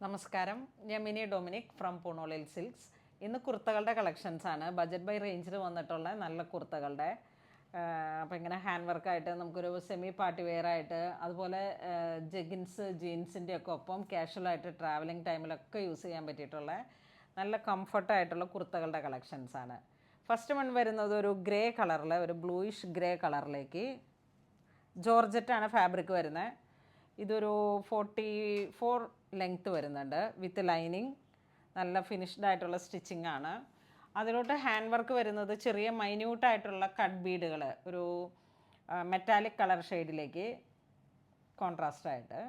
നമസ്കാരം, ഞാൻ mini Dominic from പൂണോളിൽ silks. ഇന്ന് കുർത്തകളുടെ കളക്ഷൻസാണ്. ബജറ്റ് ബൈ റേഞ്ചിൽ വന്നിട്ടുള്ള നല്ല കുർത്തകളുടെ. അപ്പോൾ ഇങ്ങനെ ഹാൻഡ് വർക്കായിട്ട് നമുക്കൊരു സെമി പാർട്ടി വെയർ ആയിട്ട്, അതുപോലെ ജഗിൻസ് ജീൻസിൻ്റെ ഒക്കെ ഒപ്പം കാഷ്വലായിട്ട് ട്രാവലിംഗ് ടൈമിലൊക്കെ യൂസ് ചെയ്യാൻ പറ്റിയിട്ടുള്ള നല്ല കംഫർട്ടായിട്ടുള്ള കുർത്തകളുടെ കളക്ഷൻസാണ്. ഫസ്റ്റ് വൺ വരുന്നത് ഒരു ഗ്രേ കളറിൽ, ഒരു ബ്ലൂയിഷ് ഗ്രേ കളറിലേക്ക് ജോർജറ്റാണ് ഫാബ്രിക് വരുന്നത്. ഇതൊരു 44 ലെങ്ത്ത് വരുന്നുണ്ട് വിത്ത് ലൈനിങ്. നല്ല ഫിനിഷ്ഡ് ആയിട്ടുള്ള സ്റ്റിച്ചിങ് ആണ്. അതിലോട്ട് ഹാൻഡ് വർക്ക് വരുന്നത് ചെറിയ മൈന്യൂട്ടായിട്ടുള്ള കട്ട് ബീഡുകൾ, ഒരു മെറ്റാലിക് കളർ ഷെയ്ഡിലേക്ക് കോൺട്രാസ്റ്റായിട്ട്.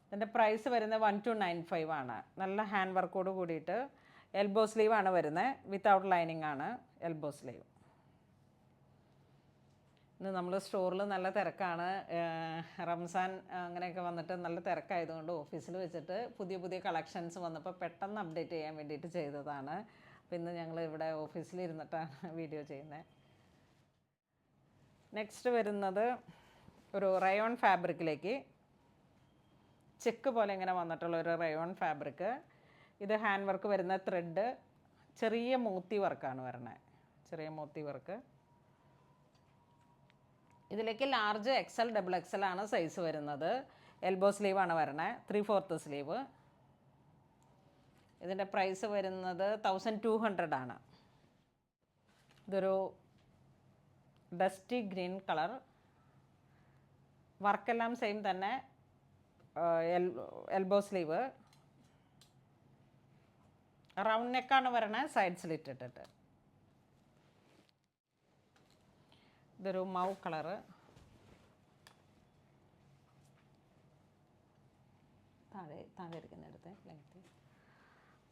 ഇതിൻ്റെ പ്രൈസ് വരുന്നത് 1295 ആണ്. നല്ല ഹാൻഡ് വർക്കോട് കൂടിയിട്ട് എൽബോ സ്ലീവ് ആണ് വരുന്നത്. വിത്തൗട്ട് ലൈനിങ് ആണ് എൽബോ സ്ലീവ്. ഇന്ന് നമ്മൾ സ്റ്റോറിൽ നല്ല തിരക്കാണ്. റംസാൻ അങ്ങനെയൊക്കെ വന്നിട്ട് നല്ല തിരക്കായതുകൊണ്ട് ഓഫീസിൽ വെച്ചിട്ട് പുതിയ പുതിയ കളക്ഷൻസ് വന്നപ്പോൾ പെട്ടെന്ന് അപ്ഡേറ്റ് ചെയ്യാൻ വേണ്ടിയിട്ട് ചെയ്തതാണ്. അപ്പോൾ ഇന്ന് ഞങ്ങൾ ഇവിടെ ഓഫീസിലിരുന്നിട്ടാണ് വീഡിയോ ചെയ്യുന്നത്. നെക്സ്റ്റ് വരുന്നത് ഒരു റയോൺ ഫാബ്രിക്കിലേക്ക് ചെക്ക് പോലെ ഇങ്ങനെ വന്നിട്ടുള്ള ഒരു റയോൺ ഫാബ്രിക്. ഇത് ഹാൻഡ് വർക്ക് വരുന്ന ത്രെഡ്, ചെറിയ മോത്തി വർക്കാണ് വരണത്, ചെറിയ മോത്തി വർക്ക്. ഇതിലേക്ക് ലാർജ് എക്സൽ ഡബിൾ എക്സൽ ആണ് സൈസ് വരുന്നത്. എൽബോ സ്ലീവ് ആണ് വരണത്, 3/4 സ്ലീവ്. ഇതിൻ്റെ പ്രൈസ് വരുന്നത് 1200 ആണ്. ഇതൊരു ഡസ്റ്റി ഗ്രീൻ കളർ, വർക്കെല്ലാം സെയിം തന്നെ. എൽബോ സ്ലീവ്, റൗണ്ട് നെക്കാണ് വരണത്, സൈഡ് സ്ലിറ്റ് ഇട്ടിട്ട്. ഇതൊരു മൗ കളറ്, താഴെ ഇരിക്കുന്നിടത്ത് ലെങ്ത്.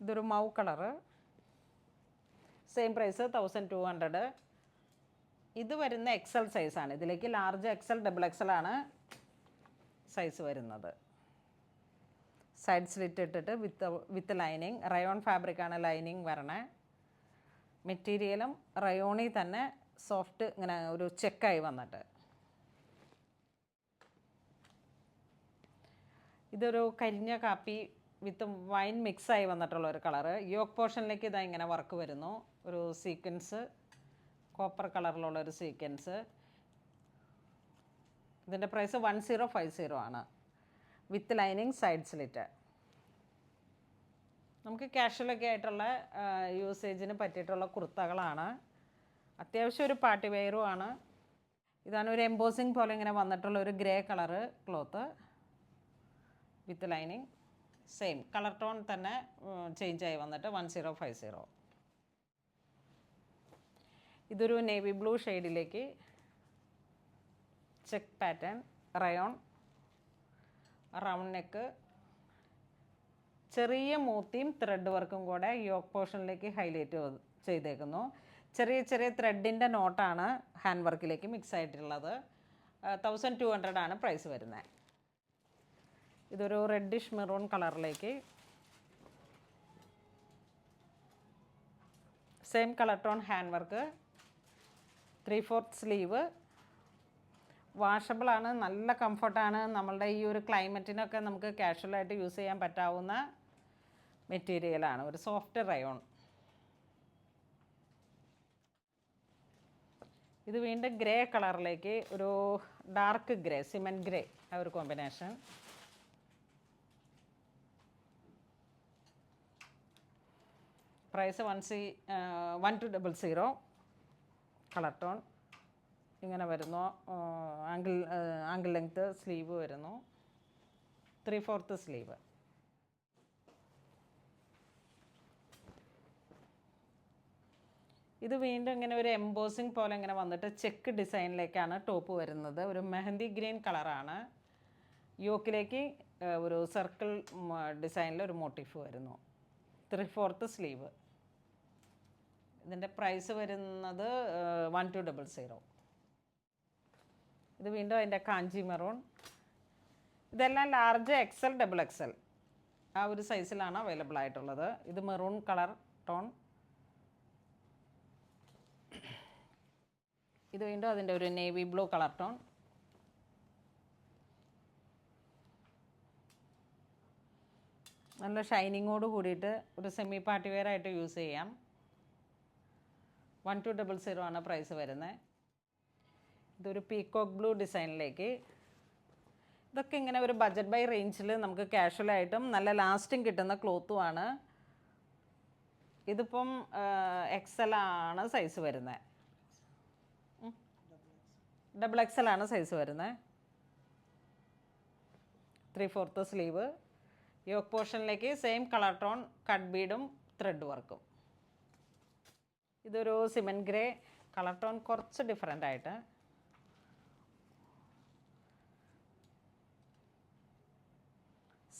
ഇതൊരു മൗ കളറ്, സെയിം പ്രൈസ് 1200. ഇത് വരുന്ന എക്സൽ സൈസാണ്. ഇതിലേക്ക് ലാർജ് എക്സൽ ഡബിൾ എക്സൽ ആണ് സൈസ് വരുന്നത്. സൈഡ് സ്ലിറ്റ് ഇട്ടിട്ട് വിത്ത് ലൈനിങ്. റയോൺ ഫാബ്രിക്കാണ് ലൈനിങ് വരണേ. മെറ്റീരിയലും റയോണിൽ തന്നെ സോഫ്റ്റ് ഇങ്ങനെ ഒരു ചെക്കായി വന്നിട്ട്. ഇതൊരു കരിഞ്ഞ കാപ്പി വിത്ത് വൈൻ മിക്സായി വന്നിട്ടുള്ള ഒരു കളറ്. യോക്ക് പോർഷനിലേക്ക് ഇതാ ഇങ്ങനെ വർക്ക് വരുന്നു. ഒരു സീക്വൻസ്, കോപ്പർ കളറിലുള്ള ഒരു സീക്വൻസ്. ഇതിൻ്റെ പ്രൈസ് 1050 ആണ് വിത്ത് ലൈനിങ്, സൈഡ് സ്ലിറ്റ്. നമുക്ക് കാഷ്വലൊക്കെ ആയിട്ടുള്ള യൂസേജിന് പറ്റിയിട്ടുള്ള കുർത്തകളാണ്. അത്യാവശ്യം ഒരു പാർട്ടി വെയറുമാണ്. ഇതാണ് ഒരു എംബോസിങ് പോലെ ഇങ്ങനെ വന്നിട്ടുള്ള ഒരു grey colour cloth with lining. Same colour tone തന്നെ ചേഞ്ചായി വന്നിട്ട് 1050. ഇതൊരു നേവി ബ്ലൂ ഷെയ്ഡിലേക്ക് check pattern, rayon, round neck, ചെറിയ മോത്തിയും ത്രെഡ് വർക്കും കൂടെ യോക്ക് പോർഷനിലേക്ക് ഹൈലൈറ്റ് ചെയ്തേക്കുന്നു. ചെറിയ ചെറിയ ത്രെഡിൻ്റെ നോട്ടാണ് ഹാൻഡ് വർക്കിലേക്ക് മിക്സ് ആയിട്ടുള്ളത്. 1200 ആണ് പ്രൈസ് വരുന്നത്. ഇതൊരു റെഡിഷ് മെറൂൺ കളറിലേക്ക് same colour tone hand work, 3/4 sleeve. വാഷബിളാണ്, നല്ല കംഫർട്ടാണ്. നമ്മളുടെ ഈ ഒരു ക്ലൈമറ്റിനൊക്കെ നമുക്ക് കാഷ്വലായിട്ട് യൂസ് ചെയ്യാൻ പറ്റാവുന്ന മെറ്റീരിയലാണ്. ഒരു സോഫ്റ്റ് റയോൺ. ഇത് വീണ്ടും ഗ്രേ കളറിലേക്ക് ഒരു ഡാർക്ക് ഗ്രേ, സിമെൻറ്റ് ഗ്രേ, ആ ഒരു കോമ്പിനേഷൻ. പ്രൈസ് 1200. കളർ ടോൺ ഇങ്ങനെ വരുന്നു. ആംഗിൾ ലെങ്ത്ത് സ്ലീവ് വരുന്നു, 3/4 സ്ലീവ്. ഇത് വീണ്ടും ഇങ്ങനെ ഒരു എംബോസിങ് പോലെ ഇങ്ങനെ വന്നിട്ട് ചെക്ക് ഡിസൈനിലേക്കാണ് ടോപ്പ് വരുന്നത്. ഒരു മെഹന്തി ഗ്രീൻ കളറാണ്. യോക്കിലേക്ക് ഒരു സർക്കിൾ ഡിസൈനിൽ ഒരു മോട്ടീഫ് വരുന്നു, 3/4 സ്ലീവ്. ഇതിൻ്റെ പ്രൈസ് വരുന്നത് 1200. ഇത് വീണ്ടും അതിൻ്റെ കാഞ്ചി മെറൂൺ. ഇതെല്ലാം ലാർജ് എക്സൽ ഡബിൾ എക്സൽ ആ ഒരു സൈസിലാണ് അവൈലബിൾ ആയിട്ടുള്ളത്. ഇത് മെറൂൺ കളർ ടോൺ. ഇത് വീണ്ടും അതിൻ്റെ ഒരു നേവി ബ്ലൂ കളർ ടോൺ. നല്ല ഷൈനിങ്ങോട് കൂടിയിട്ട് ഒരു സെമി പാർട്ടി വെയർ ആയിട്ട് യൂസ് ചെയ്യാം. 1200 ആണ് പ്രൈസ് വരുന്നത്. ഇതൊരു പീകോക്ക് ബ്ലൂ ഡിസൈനിലേക്ക്. ഇതൊക്കെ ഇങ്ങനെ ഒരു ബഡ്ജറ്റ് ബൈ റേഞ്ചിൽ നമുക്ക് കാഷ്വലായിട്ടും നല്ല ലാസ്റ്റിംഗ് കിട്ടുന്ന ക്ലോത്തുമാണ്. ഇതിപ്പം XL ആണ് സൈസ് വരുന്നത്. XXL ആണ് സൈസ് വരുന്നത്. 3/4 സ്ലീവ്. യോക്ക് പോർഷനിലേക്ക് സെയിം കളർ ടോൺ കട്ട് ബീഡും ത്രെഡ് വർക്കും. ഇതൊരു സിമെൻറ്റ് ഗ്രേ കളർ ടോൺ, കുറച്ച് ഡിഫറെൻ്റ് ആയിട്ട്.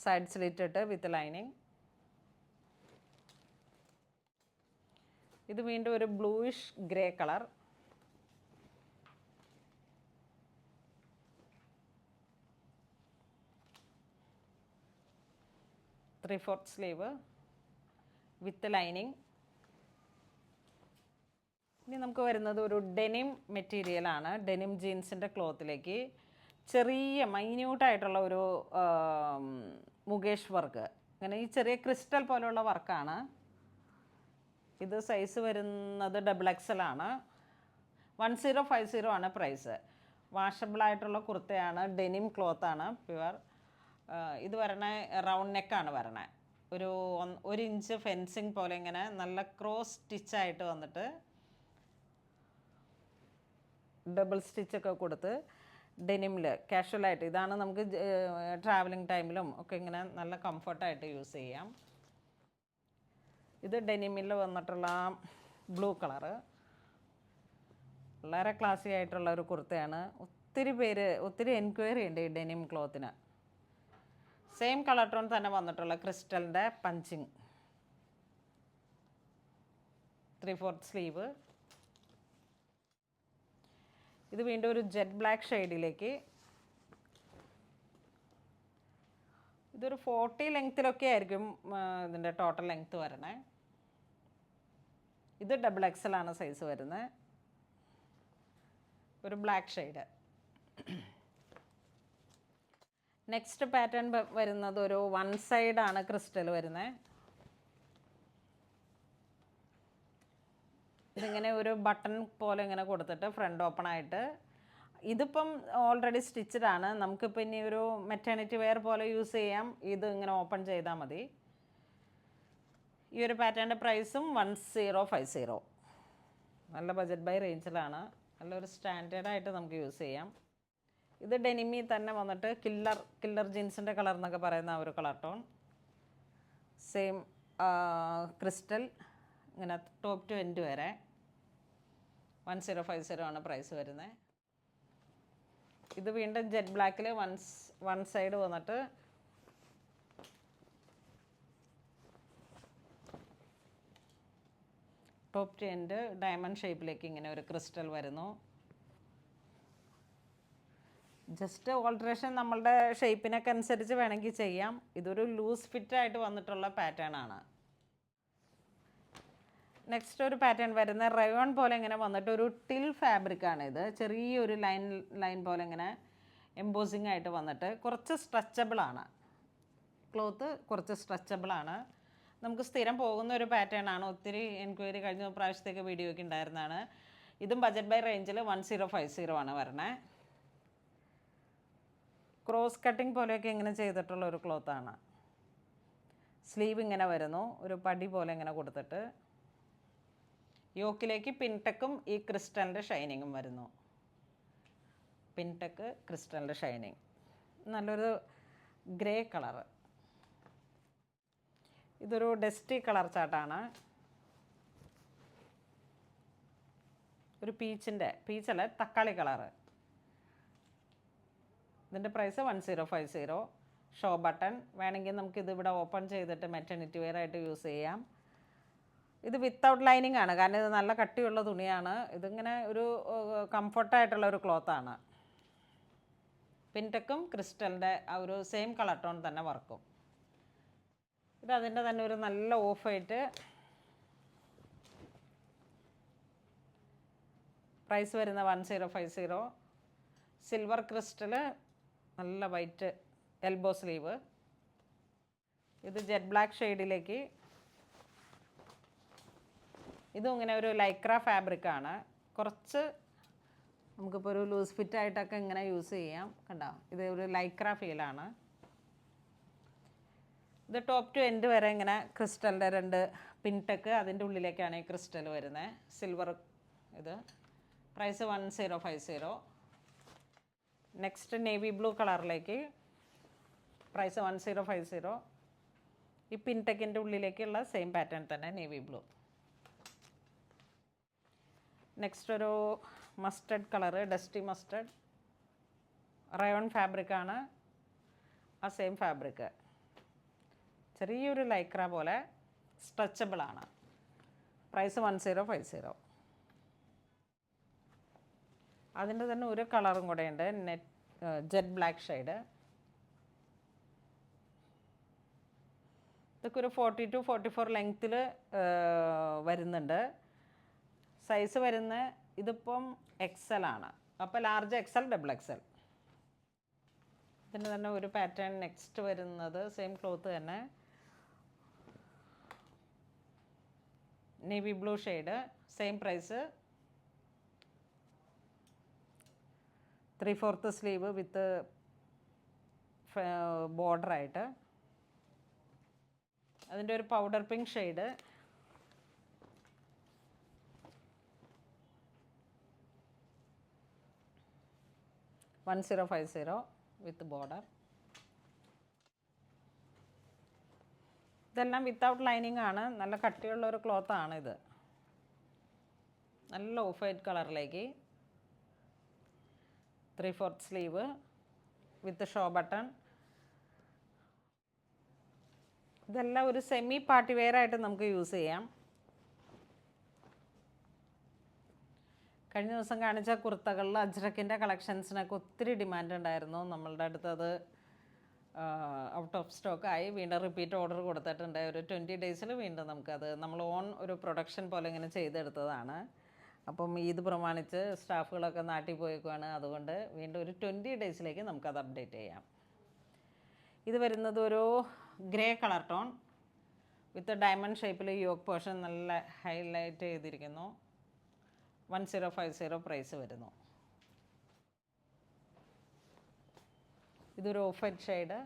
സൈഡ് സ്ലിറ്റ് ഇട്ട് വിത്ത് ലൈനിങ്. ഇത് വീണ്ടും ഒരു bluish grey colour. Three fourth sleeve with lining. ഇനി നമുക്ക് വരുന്നത് ഒരു ഡെനിം മെറ്റീരിയലാണ്. ഡെനിം ജീൻസിൻ്റെ ക്ലോത്തിലേക്ക് ചെറിയ മൈന്യൂട്ടായിട്ടുള്ള ഒരു മുകേഷ് വർക്ക്. അങ്ങനെ ഈ ചെറിയ ക്രിസ്റ്റൽ പോലെയുള്ള വർക്കാണ്. ഇത് സൈസ് വരുന്നത് XXL ആണ്. 1050 ആണ് പ്രൈസ്. വാഷബിളായിട്ടുള്ള കുർത്തയാണ്. ഡെനിം ക്ലോത്താണ്, പ്യുവർ. ഇത് വരണേ റൗണ്ട് നെക്കാണ് വരണേ. ഒരു 1 ഇഞ്ച് ഫെൻസിങ് പോലെ ഇങ്ങനെ നല്ല ക്രോസ് സ്റ്റിച്ചായിട്ട് വന്നിട്ട് ഡബിൾ സ്റ്റിച്ചൊക്കെ കൊടുത്ത് ഡെനിമിൽ കാഷ്വലായിട്ട്. ഇതാണ് നമുക്ക് ട്രാവലിംഗ് ടൈമിലും ഒക്കെ ഇങ്ങനെ നല്ല കംഫർട്ടായിട്ട് യൂസ് ചെയ്യാം. ഇത് ഡെനിമിൽ വന്നിട്ടുള്ള ബ്ലൂ കളറ്. വളരെ ക്ലാസി ആയിട്ടുള്ള ഒരു കുർത്തയാണ്. ഒത്തിരി എൻക്വയറി ഉണ്ട് ഈ ഡെനിം ക്ലോത്തിന്. സെയിം കളർ ടോൺ തന്നെ വന്നിട്ടുള്ള ക്രിസ്റ്റലിൻ്റെ പഞ്ചിങ്. 3/4 സ്ലീവ്. ഇത് വീണ്ടും ഒരു ജെറ്റ് ബ്ലാക്ക് ഷെയ്ഡിലേക്ക്. ഇതൊരു 40 ലെങ്ത്തിലൊക്കെ ആയിരിക്കും ഇതിൻ്റെ ടോട്ടൽ ലെങ്ത്ത് വരണേ. ഇത് XXL ആണ് സൈസ് വരുന്നത്. ഒരു ബ്ലാക്ക് ഷെയ്ഡ്. നെക്സ്റ്റ് പാറ്റേൺ വരുന്നത് ഒരു 1 സൈഡാണ് ക്രിസ്റ്റൽ വരുന്നത്. ഇതിങ്ങനെ ഒരു ബട്ടൺ പോലെ ഇങ്ങനെ കൊടുത്തിട്ട് ഫ്രണ്ട് ഓപ്പൺ ആയിട്ട്. ഇതിപ്പം ഓൾറെഡി സ്റ്റിച്ചഡ് ആണ്. നമുക്കിപ്പോൾ ഇനി ഒരു മെറ്റേണിറ്റി വെയർ പോലെ യൂസ് ചെയ്യാം. ഇത് ഇങ്ങനെ ഓപ്പൺ ചെയ്താൽ മതി. ഈ ഒരു പാറ്റേണിൻ്റെ പ്രൈസും 1050. നല്ല ബഡ്ജറ്റ് ബൈ റേഞ്ചിലാണ്. നല്ലൊരു സ്റ്റാൻഡേർഡായിട്ട് നമുക്ക് യൂസ് ചെയ്യാം. ഇത് ഡെനിമി തന്നെ വന്നിട്ട് കില്ലർ ജീൻസിൻ്റെ കളർ എന്നൊക്കെ പറയുന്ന ആ ഒരു കളർ ടോൺ. സെയിം ക്രിസ്റ്റൽ ഇങ്ങനെ ടോപ്പ് ടു എൻഡ് വരെ. 1050 ആണ് പ്രൈസ് വരുന്നത്. ഇത് വീണ്ടും ജെറ്റ് ബ്ലാക്കിൽ 1 സൈഡ് വന്നിട്ട് ടോപ്പ് ടു എൻഡ് ഡയമണ്ട് ഷേപ്പിലേക്ക് ഇങ്ങനെ ഒരു ക്രിസ്റ്റൽ വരുന്നു. ജസ്റ്റ് ഓൾട്രേഷൻ നമ്മളുടെ ഷേപ്പിനൊക്കെ അനുസരിച്ച് വേണമെങ്കിൽ ചെയ്യാം. ഇതൊരു ലൂസ് ഫിറ്റായിട്ട് വന്നിട്ടുള്ള പാറ്റേൺ ആണ്. നെക്സ്റ്റ് ഒരു പാറ്റേൺ വരുന്ന റയോൺ പോലെ ഇങ്ങനെ വന്നിട്ട് ഒരു ടിൽ ഫാബ്രിക്കാണ്. ഇത് ചെറിയൊരു ലൈൻ പോലെ ഇങ്ങനെ എംബോസിങ് ആയിട്ട് വന്നിട്ട് കുറച്ച് സ്ട്രെച്ചബിളാണ്. ക്ലോത്ത് കുറച്ച് സ്ട്രെച്ചബിളാണ്. നമുക്ക് സ്ഥിരം പോകുന്ന ഒരു പാറ്റേൺ ആണ്. ഒത്തിരി എൻക്വയറി കഴിഞ്ഞ പ്രാവശ്യത്തേക്ക് വീഡിയോ ഒക്കെ ഉണ്ടായിരുന്നതാണ്. ഇതും ബഡ്ജറ്റ് ബൈ റേഞ്ചിൽ 1050 ആണ് വരണേ. ക്രോസ് കട്ടിങ് പോലെയൊക്കെ ഇങ്ങനെ ചെയ്തിട്ടുള്ള ഒരു ക്ലോത്താണ്. സ്ലീവ് ഇങ്ങനെ വരുന്നു, ഒരു പടി പോലെ ഇങ്ങനെ കൊടുത്തിട്ട്. യോക്കിലേക്ക് പിൻടെക്കും ഈ ക്രിസ്റ്റലിൻ്റെ ഷൈനിങ്ങും വരുന്നു. പിൻടെക്ക് ക്രിസ്റ്റലിൻ്റെ ഷൈനിങ്. നല്ലൊരു ഗ്രേ കളറ്. ഇതൊരു ഡസ്റ്റി കളർ ചാട്ടാണ്. ഒരു പീച്ചല്ല തക്കാളി കളറ്. ഇതിൻ്റെ പ്രൈസ് 1050. ഷോ ബട്ടൺ വേണമെങ്കിൽ നമുക്കിത് ഇവിടെ ഓപ്പൺ ചെയ്തിട്ട് മെറ്റർണിറ്റി വെയർ ആയിട്ട് യൂസ് ചെയ്യാം. ഇത് വിത്തൗട്ട് ലൈനിങ് ആണ്, കാരണം ഇത് നല്ല കട്ടിയുള്ള തുണിയാണ്. ഇതിങ്ങനെ ഒരു കംഫർട്ടായിട്ടുള്ള ഒരു ക്ലോത്താണ്. പിൻടെക്കും ക്രിസ്റ്റലിൻ്റെ ആ ഒരു സെയിം കളർ ടോൺ തന്നെ വർക്കും. ഇത് അതിൻ്റെ തന്നെ ഒരു നല്ല ഓഫ് ആയിട്ട്. പ്രൈസ് വരുന്ന 1050. സിൽവർ ക്രിസ്റ്റൽ, നല്ല വൈറ്റ് എൽബോ സ്ലീവ്. ഇത് ജെറ്റ് ബ്ലാക്ക് ഷെയ്ഡിലേക്ക്, ഇതും ഇങ്ങനെ ഒരു ലൈക്ര ഫാബ്രിക്കാണ്. കുറച്ച് നമുക്കിപ്പോൾ ഒരു ലൂസ് ഫിറ്റായിട്ടൊക്കെ ഇങ്ങനെ യൂസ് ചെയ്യാം. കണ്ടോ, ഇത് ഒരു ലൈക്ര ഫീലാണ്. ഇത് ടോപ്പ് ടു എൻഡ് വരെ ഇങ്ങനെ ക്രിസ്റ്റലിൻ്റെ 2 പിൻടെക്ക്, അതിൻ്റെ ഉള്ളിലേക്കാണ് ഈ ക്രിസ്റ്റൽ വരുന്നത്. സിൽവർ. ഇത് പ്രൈസ് 1050. നെക്സ്റ്റ് നേവി ബ്ലൂ കളറിലേക്ക്, പ്രൈസ് 1050. ഈ പിൻടെക്കിൻ്റെ ഉള്ളിലേക്കുള്ള സെയിം പാറ്റേൺ തന്നെ നേവി ബ്ലൂ. നെക്സ്റ്റ് ഒരു mustard colour, dusty mustard, rayon ഫാബ്രിക്കാണ്. ആ സെയിം ഫാബ്രിക്ക് ചെറിയൊരു ലൈക്ര പോലെ സ്ട്രെച്ചബിളാണ്. പ്രൈസ് 1050. അതിൻ്റെ തന്നെ ഒരു കളറും കൂടെ ഉണ്ട്, ജെറ്റ് ബ്ലാക്ക് ഷെയ്ഡ്. ഇതൊക്കെ ഒരു 40 to 44 ലെങ്ത്തിൽ വരുന്നുണ്ട്. സൈസ് വരുന്ന ഇതിപ്പം XL ആണ്. അപ്പോൾ ലാർജ് XL, ഡബിൾ XL. ഇതിൻ്റെ തന്നെ ഒരു പാറ്റേൺ നെക്സ്റ്റ് വരുന്നത് സെയിം ക്ലോത്ത് തന്നെ, navy blue shade, same price. 3/4 sleeve with ബോർഡറായിട്ട്. അതിൻ്റെ ഒരു powder pink shade, $1050 with border. ഇതെല്ലാം വിത്തൗട്ട് ലൈനിങ് ആണ്. നല്ല കട്ടിയുള്ള ഒരു ക്ലോത്താണ് ഇത്. നല്ല ഓഫ് വൈറ്റ് കളറിലേക്ക് 3/4 സ്ലീവ് വിത്ത് ഷോ ബട്ടൺ. ഇതെല്ലാം ഒരു സെമി പാർട്ടി വെയർ ആയിട്ട് നമുക്ക് യൂസ് ചെയ്യാം. കഴിഞ്ഞ ദിവസം കാണിച്ച കുർത്തകളിൽ അജ്രക്കിൻ്റെ കളക്ഷൻസിനൊക്കെ ഒത്തിരി ഡിമാൻഡ് ഉണ്ടായിരുന്നു. നമ്മളുടെ അടുത്ത് അത് ഔട്ട് ഓഫ് സ്റ്റോക്ക് ആയി. വീണ്ടും റിപ്പീറ്റ് ഓർഡർ കൊടുത്തിട്ടുണ്ട്. ഒരു 20 ഡേയ്സിൽ വീണ്ടും നമുക്കത് നമ്മൾ ഓൺ ഒരു പ്രൊഡക്ഷൻ പോലെ ഇങ്ങനെ ചെയ്തെടുത്തതാണ്. അപ്പം ഇത് പ്രമാണിച്ച് സ്റ്റാഫുകളൊക്കെ നാട്ടിൽ പോയേക്കുവാണ്. അതുകൊണ്ട് വീണ്ടും ഒരു 20 ഡേയ്സിലേക്ക് നമുക്കത് അപ്ഡേറ്റ് ചെയ്യാം. ഇത് വരുന്നത് ഒരു grey colour tone with diamond ഷേപ്പിൽ യോക്ക് പോർഷൻ നല്ല ഹൈലൈറ്റ് ചെയ്തിരിക്കുന്നു. 1050 പ്രൈസ് വരുന്നു. ഇതൊരു off white shade,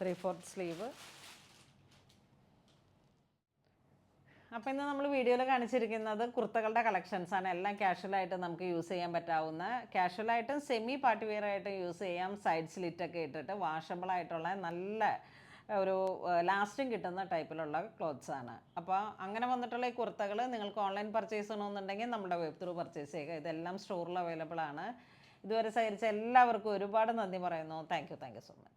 three fourth sleeve. അപ്പോൾ ഇന്ന് നമ്മൾ വീഡിയോയിൽ കാണിച്ചിരിക്കുന്നത് കുർത്തകളുടെ കളക്ഷൻസാണ്. എല്ലാം കാഷ്വലായിട്ട് നമുക്ക് യൂസ് ചെയ്യാൻ പറ്റാവുന്ന, കാഷ്വലായിട്ടും സെമി പാർട്ടി വെയർ ആയിട്ടും യൂസ് ചെയ്യാം. സൈഡ് സ്ലിറ്റൊക്കെ ഇട്ടിട്ട് വാഷബിളായിട്ടുള്ള നല്ല ഒരു ലാസ്റ്റിംഗ് കിട്ടുന്ന ടൈപ്പിലുള്ള ക്ലോത്ത്സാണ്. അപ്പോൾ അങ്ങനെ വന്നിട്ടുള്ള ഈ കുർത്തകൾ നിങ്ങൾക്ക് ഓൺലൈൻ പർച്ചേസ് ചെയ്യണമെന്നുണ്ടെങ്കിൽ നമ്മുടെ വെബ് ത്രൂ പർച്ചേസ് ചെയ്യുക. ഇതെല്ലാം സ്റ്റോറിൽ അവൈലബിൾ ആണ്. ഇതുവരെ സഹകരിച്ച എല്ലാവർക്കും ഒരുപാട് നന്ദി പറയുന്നു. Thank you so much.